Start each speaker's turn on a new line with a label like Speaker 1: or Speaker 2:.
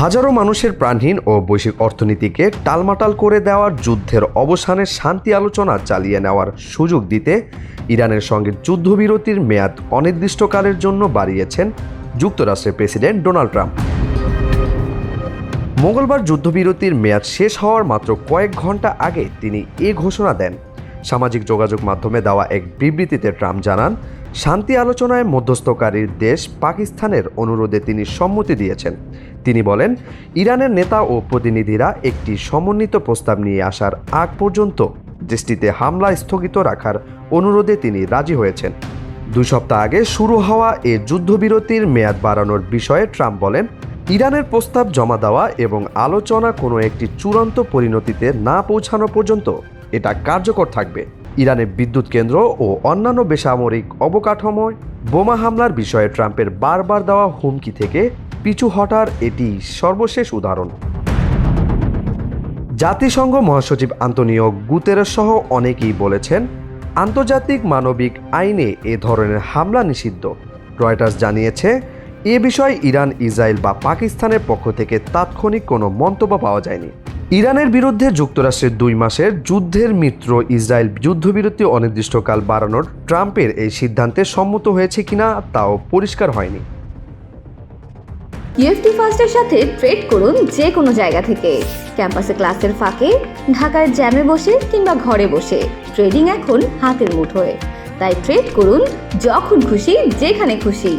Speaker 1: হাজারো মানুষের প্রাণহীন ও বৈশ্বিক অর্থনীতিকে টালমাটাল করে দেওয়ার যুদ্ধের অবসানে শান্তি আলোচনা চালিয়ে নেওয়ার সুযোগ দিতে ইরানের সঙ্গে যুদ্ধবিরতির মেয়াদ অনির্দিষ্টকালের জন্য বাড়িয়েছেন যুক্তরাষ্ট্রের প্রেসিডেন্ট ডোনাল্ড ট্রাম্প। মঙ্গলবার যুদ্ধবিরতির মেয়াদ শেষ হওয়ার মাত্র কয়েক ঘন্টা আগে তিনি এ ঘোষণা দেন। সামাজিক যোগাযোগ মাধ্যমে দেওয়া এক বিবৃতিতে ট্রাম্প জানান, শান্তি আলোচনায় মধ্যস্থকারীর দেশ পাকিস্তানের অনুরোধে তিনি সম্মতি দিয়েছেন। তিনি বলেন, ইরানের নেতা ও প্রতিনিধিরা একটি সমন্বিত প্রস্তাব নিয়ে আসার আগ পর্যন্ত দেশটিতে হামলা স্থগিত রাখার অনুরোধে তিনি রাজি হয়েছেন। 2 সপ্তাহ আগে শুরু হওয়া এ যুদ্ধবিরতির মেয়াদ বাড়ানোর বিষয়ে ট্রাম্প বলেন, ইরানের প্রস্তাব জমা দেওয়া এবং আলোচনা কোনো একটি চূড়ান্ত পরিণতিতে না পৌঁছানো পর্যন্ত এটা কার্যকর থাকবে। ইরানের বিদ্যুৎ কেন্দ্র ও অন্যান্য বেসামরিক অবকাঠামোয় বোমা হামলার বিষয়ে ট্রাম্পের বারবার দেওয়া হুমকি থেকে পিছু হটার এটি সর্বশেষ উদাহরণ। জাতিসংঘ মহাসচিব আন্তোনিও গুতেরেস সহ অনেকেই বলেছেন, আন্তর্জাতিক মানবিক আইনে এ ধরনের হামলা নিষিদ্ধ। রয়টার্স জানিয়েছে, এ বিষয়ে ইরান, ইসরায়েল বা পাকিস্তানের পক্ষ থেকে তাৎক্ষণিক কোনো মন্তব্য পাওয়া যায়নি। ইরানের বিরুদ্ধে যুক্তরাষ্ট্রের 2 মাসের যুদ্ধের মিত্র ইসরায়েল যুদ্ধবিরতি অনির্দিষ্টকাল বাড়ানোর ট্রাম্পের এই সিদ্ধান্তে সম্মত হয়েছে কিনা তাও পরিষ্কার হয়নি।
Speaker 2: ইএফটি ফার্স্টের সাথে ট্রেড করুন যে কোনো জায়গা থেকে। ক্যাম্পাসে ক্লাসের ফাঁকে, ঢাকার জ্যামে বসে কিংবা ঘরে বসে ট্রেডিং এখন হাতের মুঠোয়। তাই ট্রেড করুন যখন খুশি, যেখানে খুশি।